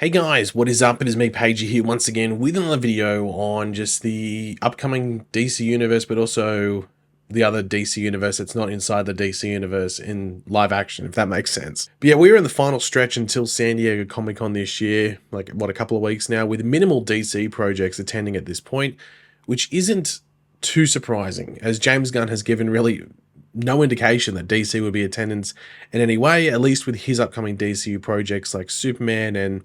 Hey guys, what is up? It is me, Pagey, here once again with another video on just the upcoming DC universe, but also the other DC universe that's not inside the DC universe in live action, if that makes sense. But yeah, we're in the final stretch until San Diego Comic-Con this year, like what, a couple of weeks now, with minimal DC projects attending at this point, which isn't too surprising, as James Gunn has given really no indication that DC would be attendance in any way, at least with his upcoming DCU projects like Superman and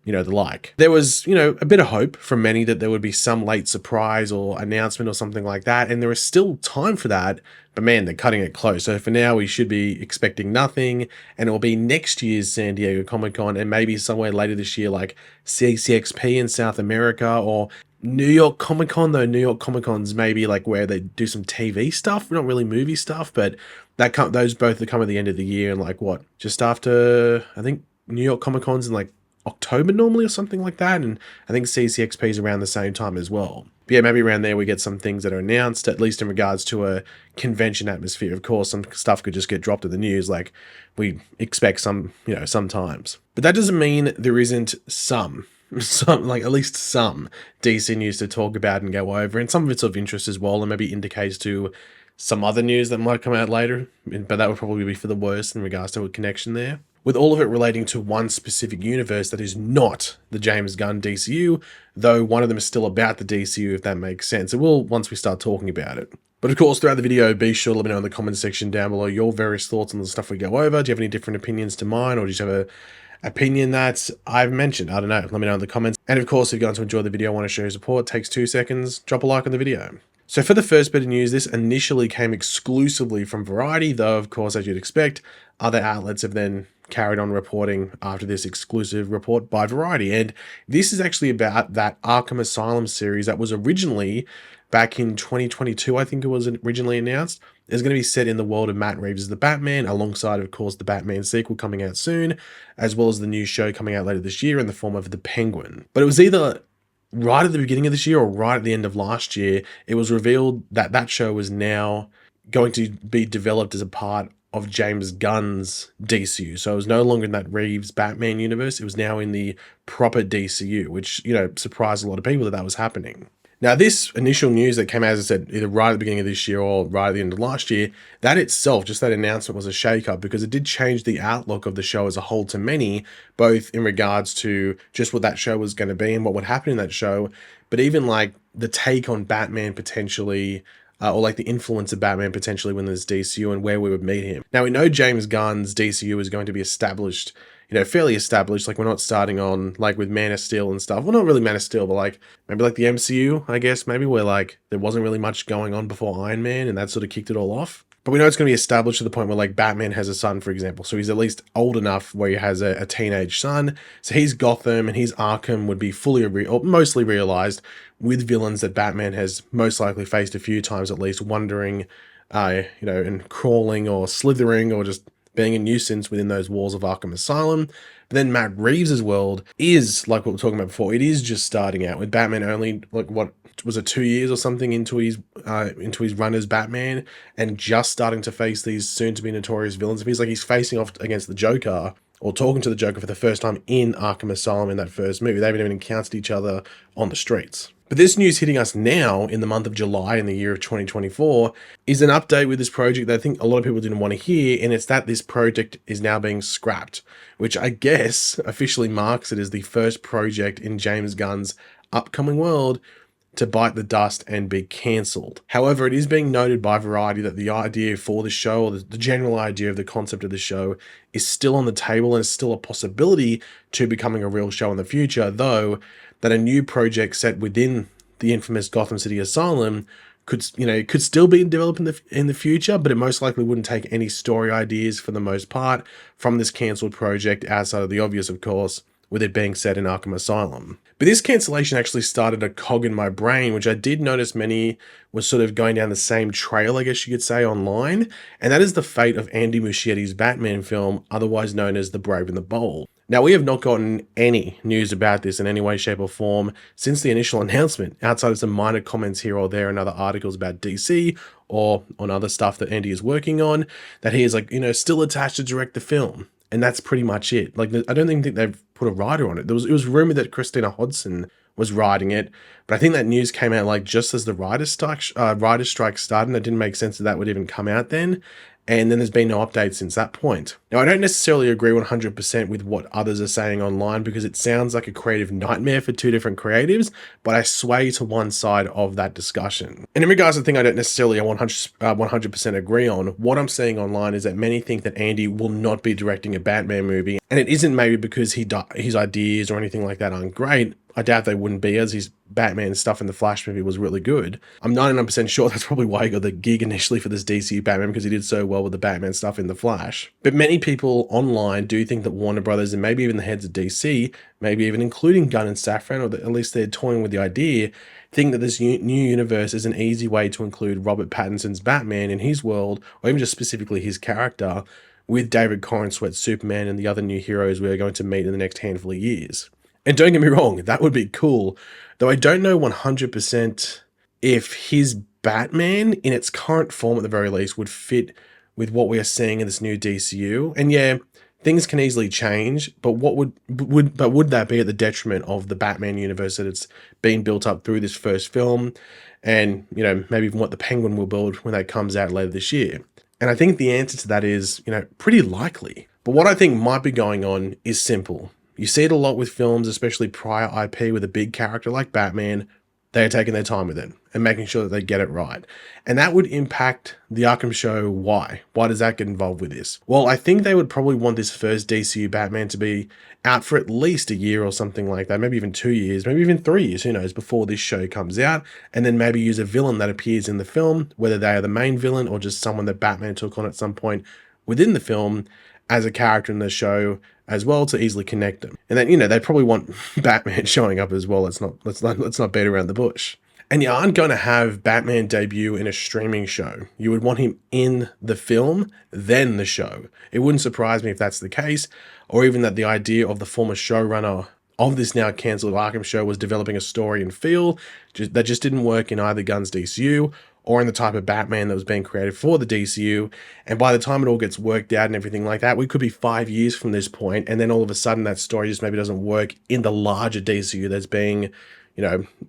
the like. There was, a bit of hope from many that there would be some late surprise or announcement or something like that, and there is still time for that, but man, they're cutting it close. So for now, we should be expecting nothing, and it will be next year's San Diego Comic-Con, and maybe somewhere later this year, like CCXP in South America, or New York Comic-Con, though New York Comic-Con's maybe like where they do some TV stuff, not really movie stuff, but those both come at the end of the year, and like what, just after, I think New York Comic-Con's in like October normally or something like that, and I think CCXP is around the same time as well. But yeah, maybe around there we get some things that are announced, at least in regards to a convention atmosphere. Of course, some stuff could just get dropped in the news like we expect sometimes. But that doesn't mean there isn't some like at least some DC news to talk about and go over, and some of it's of interest as well, and maybe indicates to some other news that might come out later, but that would probably be for the worst in regards to a connection there. With all of it relating to one specific universe that is not the James Gunn DCU, though one of them is still about the DCU, if that makes sense. It will once we start talking about it. But of course, throughout the video, be sure to let me know in the comment section down below your various thoughts on the stuff we go over. Do you have any different opinions to mine, or do you just have a opinion that I've mentioned? I don't know. Let me know in the comments. And of course, if you're going to enjoy the video, want to show your support, it takes 2 seconds, drop a like on the video. So for the first bit of news, this initially came exclusively from Variety, though of course, as you'd expect, other outlets have then carried on reporting after this exclusive report by Variety. And this is actually about that Arkham Asylum series that was originally back in 2022, I think it was originally announced. It's going to be set in the world of Matt Reeves' The Batman, alongside, of course, the Batman sequel coming out soon, as well as the new show coming out later this year in the form of The Penguin. But it was either right at the beginning of this year or right at the end of last year, it was revealed that that show was now going to be developed as a part of James Gunn's DCU. So it was no longer in that Reeves Batman universe. It was now in the proper DCU, which, surprised a lot of people that was happening. Now, this initial news that came out, as I said, either right at the beginning of this year or right at the end of last year, that itself, just that announcement, was a shake-up, because it did change the outlook of the show as a whole to many, both in regards to just what that show was going to be and what would happen in that show, but even like the take on Batman potentially, or like the influence of Batman potentially when there's DCU and where we would meet him. Now, we know James Gunn's DCU is going to be established, fairly established. Like, we're not starting on like with Man of Steel and stuff. Well, not really Man of Steel, but like maybe like the MCU, I guess, maybe, where like there wasn't really much going on before Iron Man, and that sort of kicked it all off. But we know it's going to be established to the point where like Batman has a son, for example. So he's at least old enough where he has a teenage son. So he's Gotham and his Arkham would be fully or mostly realized with villains that Batman has most likely faced a few times at least, wandering, and crawling or slithering or just being a nuisance within those walls of Arkham Asylum. But then Matt Reeves' world is, like what we were talking about before, it is just starting out with Batman only, like, what was it, 2 years or something into his run as Batman, and just starting to face these soon-to-be notorious villains. It feels like he's facing off against the Joker, or talking to the Joker for the first time in Arkham Asylum in that first movie. They haven't even encountered each other on the streets. But this news hitting us now in the month of July in the year of 2024 is an update with this project that I think a lot of people didn't want to hear, and it's that this project is now being scrapped, which I guess officially marks it as the first project in James Gunn's upcoming world to bite the dust and be cancelled. However, it is being noted by Variety that the idea for the show, or the general idea of the concept of the show, is still on the table and is still a possibility to becoming a real show in the future, though that a new project set within the infamous Gotham City Asylum could still be developed in the future, but it most likely wouldn't take any story ideas for the most part from this cancelled project, outside of the obvious, of course, with it being set in Arkham Asylum. But this cancellation actually started a cog in my brain, which I did notice many were sort of going down the same trail, I guess you could say, online, and that is the fate of Andy Muschietti's Batman film, otherwise known as The Brave and the Bold. Now, we have not gotten any news about this in any way, shape, or form since the initial announcement, outside of some minor comments here or there in other articles about DC or on other stuff that Andy is working on, that he is, like, still attached to direct the film. And that's pretty much it. Like, I don't even think they've put a writer on it. It was rumored that Christina Hodson was writing it, but I think that news came out like just as the writer's strike started, and it didn't make sense that would even come out then. And then there's been no update since that point. Now, I don't necessarily agree 100% with what others are saying online because it sounds like a creative nightmare for two different creatives, but I sway to one side of that discussion. And in regards to the thing I don't necessarily 100% agree on, what I'm seeing online is that many think that Andy will not be directing a Batman movie, and it isn't maybe because his ideas or anything like that aren't great. I doubt they wouldn't be, as his Batman stuff in the Flash movie was really good. I'm 99% sure that's probably why he got the gig initially for this DCU Batman, because he did so well with the Batman stuff in the Flash. But many people online do think that Warner Brothers, and maybe even the heads of DC, maybe even including Gunn and Safran, or at least they're toying with the idea, think that this new universe is an easy way to include Robert Pattinson's Batman in his world, or even just specifically his character, with David Corenswet's Superman and the other new heroes we're going to meet in the next handful of years. And don't get me wrong, that would be cool, though I don't know 100% if his Batman, in its current form at the very least, would fit with what we are seeing in this new DCU. And yeah, things can easily change, but would that be at the detriment of the Batman universe that it's been built up through this first film, and maybe even what the Penguin will build when that comes out later this year? And I think the answer to that is pretty likely. But what I think might be going on is simple. You see it a lot with films, especially prior IP with a big character like Batman. They are taking their time with it and making sure that they get it right. And that would impact the Arkham show. Why? Why does that get involved with this? Well, I think they would probably want this first DCU Batman to be out for at least a year or something like that, maybe even 2 years, maybe even 3 years, who knows, before this show comes out, and then maybe use a villain that appears in the film, whether they are the main villain or just someone that Batman took on at some point within the film as a character in the show as well, to easily connect them. And then they probably want Batman showing up as well. Let's not beat around the bush. And you aren't going to have Batman debut in a streaming show. You would want him in the film, then the show. It wouldn't surprise me if that's the case, or even that the idea of the former showrunner of this now cancelled Arkham show was developing a story and feel that just didn't work in either Gunn's DCU or in the type of Batman that was being created for the DCU. And by the time it all gets worked out and everything like that, we could be 5 years from this point, and then all of a sudden that story just maybe doesn't work in the larger DCU that's being,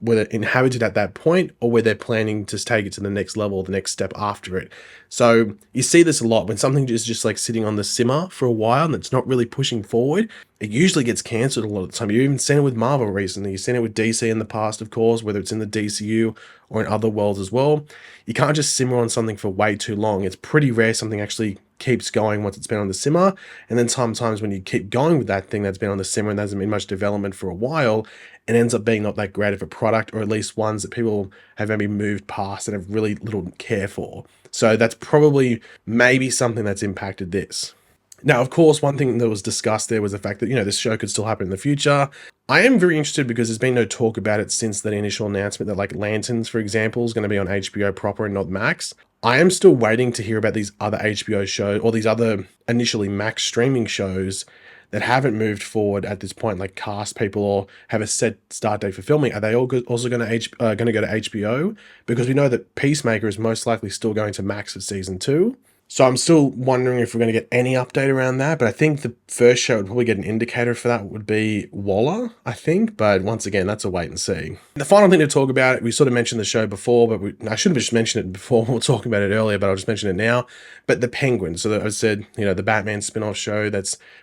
whether inhabited at that point or where they're planning to take it to the next level, the next step after it. So you see this a lot when something is just like sitting on the simmer for a while and it's not really pushing forward. It usually gets cancelled a lot of the time. You've even seen it with Marvel recently. You've seen it with DC in the past, of course, whether it's in the DCU or in other worlds as well. You can't just simmer on something for way too long. It's pretty rare something actually keeps going once it's been on the simmer. And then sometimes when you keep going with that thing that's been on the simmer and there hasn't been much development for a while, it ends up being not that great of a product, or at least ones that people have maybe moved past and have really little care for. So that's probably maybe something that's impacted this. Now, of course, one thing that was discussed there was the fact that, this show could still happen in the future. I am very interested because there's been no talk about it since that initial announcement that, like, Lanterns, for example, is going to be on HBO proper and not Max. I am still waiting to hear about these other HBO shows, or these other initially Max streaming shows that haven't moved forward at this point, like cast people or have a set start date for filming. Are they all also going to go to HBO? Because we know that Peacemaker is most likely still going to Max for season 2. So I'm still wondering if we're going to get any update around that, but I think the first show would probably get an indicator for that would be Waller, I think, but once again, that's a wait and see. The final thing to talk about, we sort of mentioned the show before, but I should have just mentioned it before, we were talking about it earlier, but I'll just mention it now, but the Penguin. So I said, the Batman spin-off show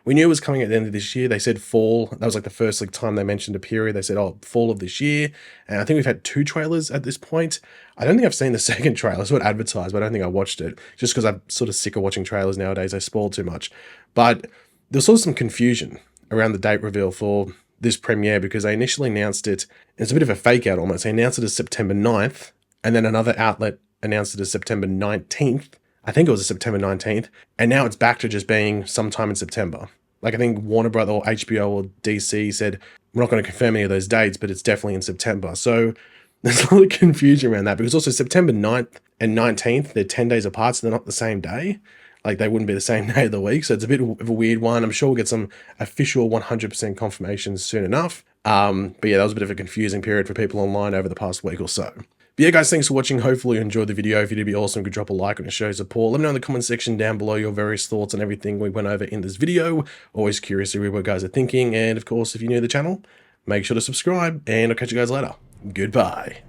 we knew it was coming at the end of this year. They said fall. That was like the first time they mentioned a period. They said, fall of this year. And I think we've had 2 trailers at this point. I don't think I've seen the second trailer. It's what advertised, but I don't think I watched it, just because I'm sort of sick of watching trailers nowadays. They spoil too much. But there's also some confusion around the date reveal for this premiere, because they initially announced it, and it's a bit of a fake out almost. They announced it as September 9th, and then another outlet announced it as September 19th. I think it was September 19th, and now it's back to just being sometime in September. Like, I think Warner Brothers or HBO or DC said, we're not going to confirm any of those dates, but it's definitely in September. So there's a lot of confusion around that, because also September 9th and 19th, they're 10 days apart, so they're not the same day. Like, they wouldn't be the same day of the week, so it's a bit of a weird one. I'm sure we'll get some official 100% confirmations soon enough. But yeah, that was a bit of a confusing period for people online over the past week or so. But But yeah, guys, thanks for watching. Hopefully you enjoyed the video. If you did, be awesome, could drop a like on it, show support. Let me know in the comment section down below your various thoughts on everything we went over in this video. Always curious to read what guys are thinking. And of course, if you're new to the channel, make sure to subscribe, and I'll catch you guys later. Goodbye.